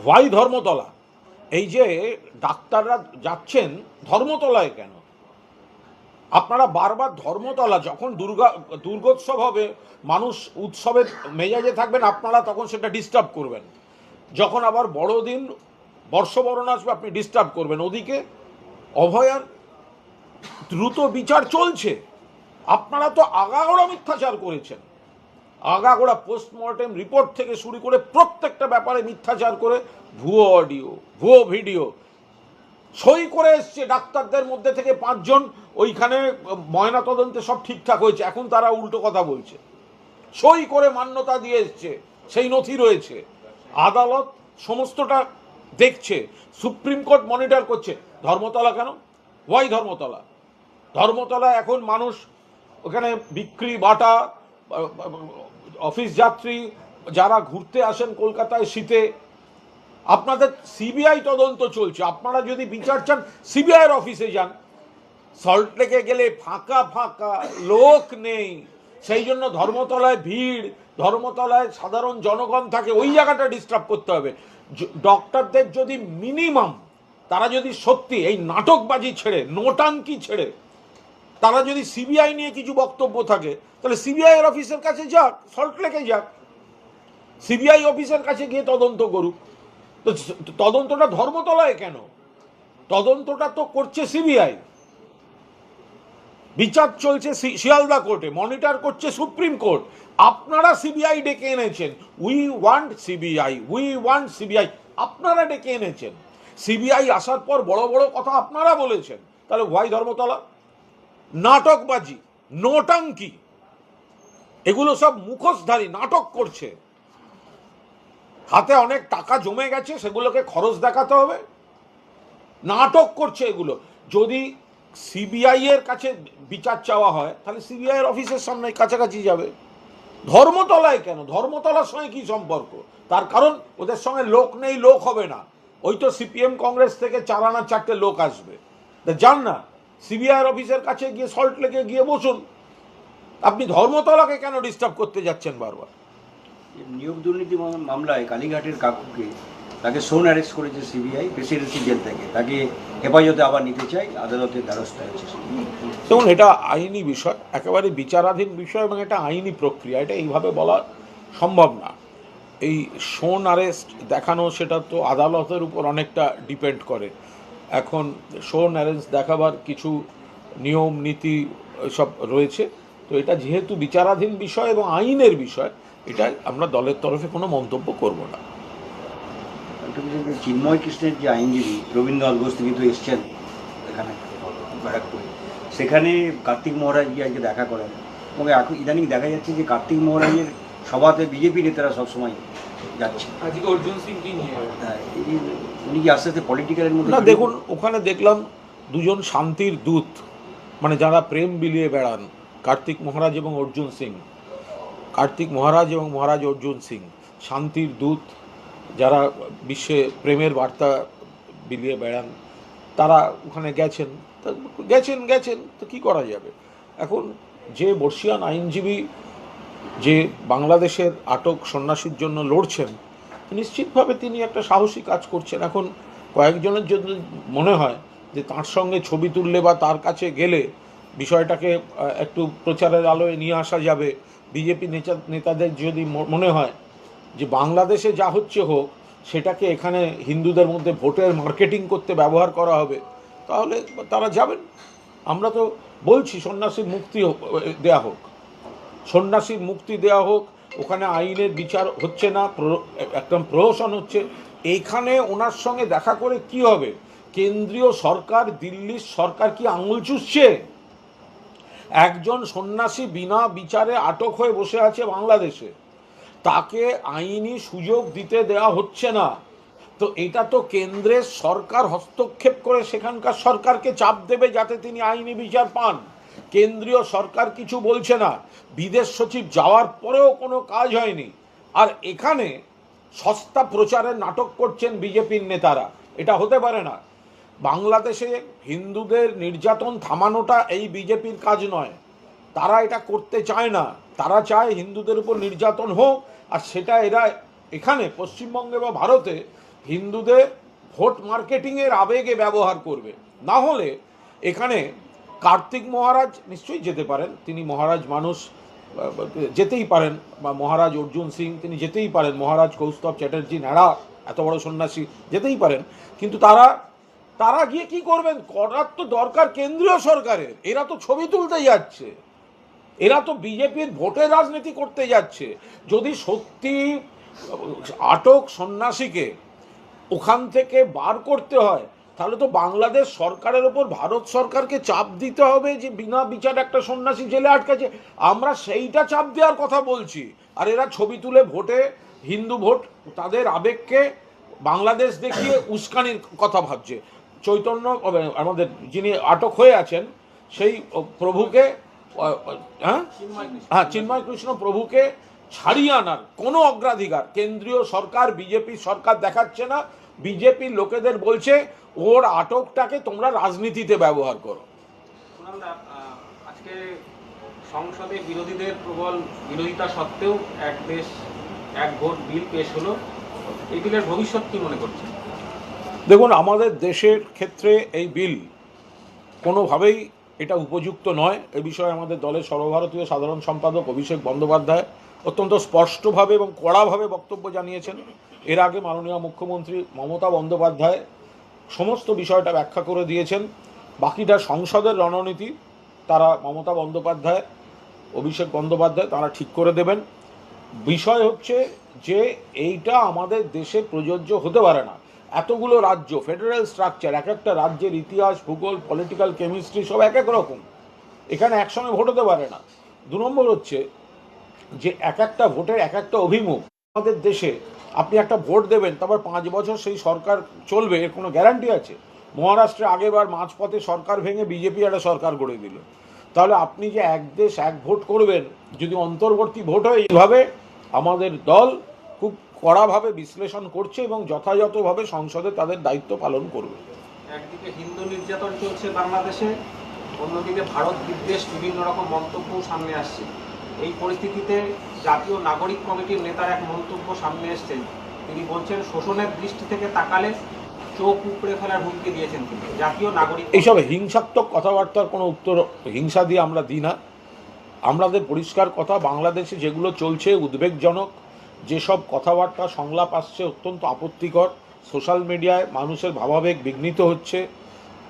Why Dharmatala? এই যে ডাক্তাররা যাচ্ছেন ধর্মতলায় কেন? আপনারা বারবার ধর্মতলা, যখন দুর্গোৎসব হবে, মানুষ উৎসবের মেজাজে থাকবেন, আপনারা তখন সেটা ডিস্টার্ব করবেন। যখন আবার বড়দিন বর্ষবরণ আসবে, আপনি ডিস্টার্ব করবেন। ওদিকে অভয়ার দ্রুত বিচার চলছে, আপনারা তো আগাগোড়া মিথ্যাচার করেছেন। আগাগোড়া পোস্টমর্টেম রিপোর্ট থেকে শুরু করে প্রত্যেকটা ব্যাপারে মিথ্যাচার করে ভুয়ো অডিও, ভুয়ো ভিডিও সই করে এসছে। ডাক্তারদের মধ্যে থেকে 5 জন ওইখানে ময়নাতদন্তে সব ঠিকঠাক হয়েছে, এখন তারা উল্টো কথা বলছে। সই করে মান্যতা দিয়ে এসছে, সেই নথি রয়েছে। আদালত সমস্তটা দেখছে, সুপ্রিম কোর্ট মনিটর করছে। ধর্মতলা কেন? ওয়াই ধর্মতলা? ধর্মতলা এখন মানুষ ওখানে বিক্রি বাটা, অফিস যাত্রী যারা ঘুরতে আসেন কলকাতায় শীতে, আপনাদের সিবিআই তদন্ত চলছে। আপনারা যদি বিচার চান সিবিআইয়ের অফিসে যান। সল্টলেকে গেলে ফাঁকা ফাঁকা, লোক নেই, সেই জন্য ধর্মতলায় ভিড়, ধর্মতলায় সাধারণ জনগণ থাকে, ওই জায়গাটা ডিস্টার্ব করতে হবে। ডক্টরদের যদি মিনিমাম, তারা যদি সত্যি এই নাটকবাজি ছেড়ে, নোটাঙ্কি ছেড়ে, তারা যদি সিবিআই নিয়ে কিছু বক্তব্য থাকে, তাহলে সিবিআই এর অফিসের কাছে যাক, সল্টলেকে যাক, সিবিআই অফিসের কাছে গিয়ে তদন্ত করুক। তো তদন্তটা ধর্মতলায় কেন? তদন্তটা তো করছে সিবিআই, বিচার চলছে শিয়ালদা কোর্টে, মনিটর করছে সুপ্রিম কোর্ট। আপনারা সিবিআই ডেকে এনেছেন, we want CBI, we want CBI, আপনারা ডেকে এনেছেন। সিবিআই আসার পর বড় বড় কথা আপনারা বলেছেন। তাহলে হোয়াই ধর্মতলা? নাটকবাজি, নোটাঙ্কি, এগুলো সব মুখোশধারী, নাটক করছে। হাতে অনেক টাকা জমে গেছে, সেগুলোকে খরচ দেখাতে হবে, নাটক করছে এগুলো। যদি সিবিআই এর কাছে বিচার চাওয়া হয়, তাহলে সিবিআই এর অফিসের সামনে কাছাকাছি যাবে। ধর্মতলায় কেন? ধর্মতলার সঙ্গে কি সম্পর্ক? তার কারণ ওদের সঙ্গে লোক নেই, লোক হবে না। ওই তো সিপিএম কংগ্রেস থেকে 4 আনা 4টে লোক আসবে, যান না সিবিআই এর অফিসের কাছে গিয়ে, সল্টলেকে গিয়ে বসুন। আপনি ধর্মতলাকে কেন ডিস্টার্ব করতে যাচ্ছেন বারবার? নিয়োগ দুর্নীতি মামলায় কালীঘাটের কাকুকে, তাকে সোন অ্যারেস্ট করেছে সিবিআই প্রেসিডেন্সি জেল থেকে, তাকে হেফাজতে আবার নিতে চাই, আদালতের দ্বারস্থ হয়েছে। দেখুন, এটা আইনি বিষয়, একেবারে বিচারাধীন বিষয়, এবং এটা আইনি প্রক্রিয়া, এটা এইভাবে বলা সম্ভব না। এই সোন অ্যারেস্ট দেখানো, সেটা তো আদালতের উপর অনেকটা ডিপেন্ড করে। এখন সোন অ্যারেস্ট দেখাবার কিছু নিয়ম নীতি সব রয়েছে। তো এটা যেহেতু বিচারাধীন বিষয় এবং আইনের বিষয়, এটা আমরা দলের তরফে কোনো মন্তব্য করব না। চিন্ময় কৃষ্ণের যে আইনজীবী রবীন্দ্র ঘোষ তিনি তো এসছেন এখানে ব্যারাকপুরে, সেখানে কার্তিক মহারাজ গিয়ে আজকে দেখা করেন, এবং এখন ইদানিং দেখা যাচ্ছে যে কার্তিক মহারাজের সভাতে বিজেপি নেতারা সবসময় যাচ্ছে। আজকে অর্জুন সিং কি নিয়ে উনি কি আস্তে আস্তে পলিটিক্যালের মধ্যে? না, দেখুন, ওখানে দেখলাম 2 জন শান্তির দূত, মানে যারা প্রেম বিলিয়ে বেড়ান, কার্তিক মহারাজ এবং অর্জুন সিং। কার্তিক মহারাজ এবং মহারাজ অর্জুন সিং শান্তির দূত, যারা বিশ্বে প্রেমের বার্তা বিলিয়ে বেড়ান, তারা ওখানে গেছেন। গেছেন তো কী করা যাবে? এখন যে বর্ষিয়ান আইনজীবী যে বাংলাদেশের আটক সন্ন্যাসীর জন্য লড়ছেন, নিশ্চিতভাবে তিনি একটা সাহসী কাজ করছেন। এখন কয়েকজনের জন্য মনে হয় যে তার সঙ্গে ছবি তুললে বা তার কাছে গেলে বিষয়টাকে একটু প্রচারের আলোয় নিয়ে আসা যাবে। বিজেপি নেতাদের যদি মনে হয় যে বাংলাদেশে যা হচ্ছে হোক, সেটাকে এখানে হিন্দুদের মধ্যে ভোটের মার্কেটিং করতে ব্যবহার করা হবে, তাহলে তারা যাবেন। আমরা তো বলছি সন্ন্যাসীর মুক্তি দেয়া হোক, সন্ন্যাসীর মুক্তি দেওয়া হোক। ওখানে আইনের বিচার হচ্ছে না, একদম প্রহসন হচ্ছে। এইখানে ওনার সঙ্গে দেখা করে কি হবে? কেন্দ্রীয় সরকার, দিল্লির সরকার কি আঙুল চুষছে? একজন সন্ন্যাসী বিনা বিচারে আটক হয়ে বসে আছে বাংলাদেশে, তাকে আইনি সুযোগ দিতে দেওয়া হচ্ছে না। তো এটা তো কেন্দ্রের সরকার হস্তক্ষেপ করে সেখানকার সরকারকে চাপ দেবে যাতে তিনি আইনি বিচার পান। কেন্দ্রীয় সরকার কিছু বলছে না, বিদেশ সচিব যাওয়ার পরেও কোনো কাজ হয়নি। আর এখানে সস্তা প্রচারের নাটক করছেন বিজেপির নেতারা, এটা হতে পারে না। বাংলাদেশে হিন্দুদের নির্যাতন থামানোটা এই বিজেপির কাজ নয়, তারা এটা করতে চায় না। তারা চায় হিন্দুদের উপর নির্যাতন হোক, আর সেটা এরা এখানে পশ্চিমবঙ্গে বা ভারতে হিন্দুদের ভোট মার্কেটিংয়ের আবেগে ব্যবহার করবে। না হলে এখানে কার্তিক মহারাজ নিশ্চয়ই যেতে পারেন, তিনি মহারাজ মানুষ, যেতেই পারেন, বা মহারাজ অর্জুন সিং তিনি যেতেই পারেন, মহারাজ কৌস্তভ চ্যাটার্জি ন্যাড়া এত বড় সন্ন্যাসী যেতেই পারেন, কিন্তু তারা গিয়ে কি করবেন? করার তো দরকার কেন্দ্রীয় সরকারের। এরা তো ছবি তুলতে যাচ্ছে, এরা তো বিজেপির ভোটের রাজনীতি করতে যাচ্ছে। যদি সত্যি আটক সন্ন্যাসীকে ওখান থেকে বার করতে হয়, তাহলে তো বাংলাদেশ সরকারের ওপর ভারত সরকারকে চাপ দিতে হবে যে বিনা বিচার একটা সন্ন্যাসী জেলে আটকাছে। আমরা সেইটা চাপ দেওয়ার কথা বলছি, আর এরা ছবি তুলে ভোটে, হিন্দু ভোট, তাদের আবেগকে বাংলাদেশ দেখিয়ে উস্কানির কথা ভাবছে। চৈতন্য, আমাদের যিনি আটক হয়ে আছেন সেই প্রভুকে, হ্যাঁ চিন্ময় কৃষ্ণ প্রভুকে ছাড়িয়ে আনার কোনো অগ্রাধিকার কেন্দ্রীয় সরকার, বিজেপি সরকার দেখাচ্ছে না। বিজেপির লোকেদের বলছে ওর আটকটাকে তোমরা রাজনীতিতে ব্যবহার করো। আজকে সংসদে বিরোধীদের প্রবল বিরোধিতা সত্ত্বেও এক দেশ এক ভোট বিল পেশ হলো, এই বিলের ভবিষ্যৎ কি মনে করছেন? দেখুন, আমাদের দেশের ক্ষেত্রে এই বিল কোনোভাবেই এটা উপযুক্ত নয়। এ বিষয়ে আমাদের দলের সর্বভারতীয় সাধারণ সম্পাদক অভিষেক বন্দ্যোপাধ্যায় অত্যন্ত স্পষ্টভাবে এবং কড়াভাবে বক্তব্য জানিয়েছেন। এর আগে মাননীয় মুখ্যমন্ত্রী মমতা বন্দ্যোপাধ্যায় সমস্ত বিষয়টা ব্যাখ্যা করে দিয়েছেন। বাকিটা সংসদের রণনীতি, তারা মমতা বন্দ্যোপাধ্যায়, অভিষেক বন্দ্যোপাধ্যায় তারা ঠিক করে দেবেন। বিষয় হচ্ছে যে এইটা আমাদের দেশে প্রযোজ্য হতে পারে না। এতগুলো রাজ্য, ফেডারেল স্ট্রাকচার, এক একটা রাজ্যের ইতিহাস, ভূগোল, পলিটিক্যাল কেমিস্ট্রি সব এক এক রকম, এখানে একসঙ্গে ভোট হতে পারে না। 2 নম্বর হচ্ছে যে এক একটা ভোটের এক একটা অভিমুখ। আমাদের দেশে আপনি একটা ভোট দেবেন, তারপর 5 বছর সেই সরকার চলবে, এর কোনো গ্যারান্টি আছে? মহারাষ্ট্রে আগেবার মাঝপথে সরকার ভেঙে বিজেপি একটা সরকার গড়ে দিল। তাহলে আপনি যে এক দেশ এক ভোট করবেন, যদি অন্তর্বর্তী ভোট হয়, এইভাবে আমাদের দল খুব কড়াভাবে বিশ্লেষণ করছে এবং যথাযথভাবে সংসদে তাদের দায়িত্ব পালন করবে। একদিকে হিন্দু নির্যাতন চলছে বাংলাদেশে, অন্যদিকে ভারত বিদ্বেষ বিভিন্ন রকম মন্তব্য সামনে আসছে। এই পরিস্থিতিতে জাতীয় নাগরিক কমিটির নেতার এক মন্তব্য সামনে এসছেন। তিনি বলছেন শোষণের দৃষ্টি থেকে তাকালে চোখ উপড়ে ফেলার হুমকি দিয়েছেন তিনি। জাতীয় নাগরিক এইসব হিংসাত্মক কথাবার্তার কোনো উত্তর হিংসা দিয়ে আমরা দিই না। আমাদের পরিষ্কার কথা, বাংলাদেশে যেগুলো চলছে উদ্বেগজনক, যেসব কথাবার্তা সংলাপ আসছে অত্যন্ত আপত্তিকর, সোশ্যাল মিডিয়ায় মানুষের ভাবাবেগ বিঘ্নিত হচ্ছে,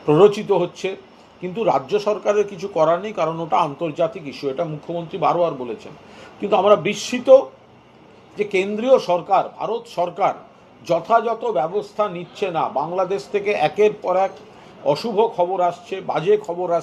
প্ররোচিত হচ্ছে, কিন্তু রাজ্য সরকারের কিছু করার নেই, কারণ ওটা আন্তর্জাতিক ইস্যু, এটা মুখ্যমন্ত্রী বারবার বলেছেন। কিন্তু আমরা বিস্মিত যে কেন্দ্রীয় সরকার, ভারত সরকার যথাযথ ব্যবস্থা নিচ্ছে না। বাংলাদেশ থেকে একের পর এক অশুভ খবর আসছে, বাজে খবর আসছে।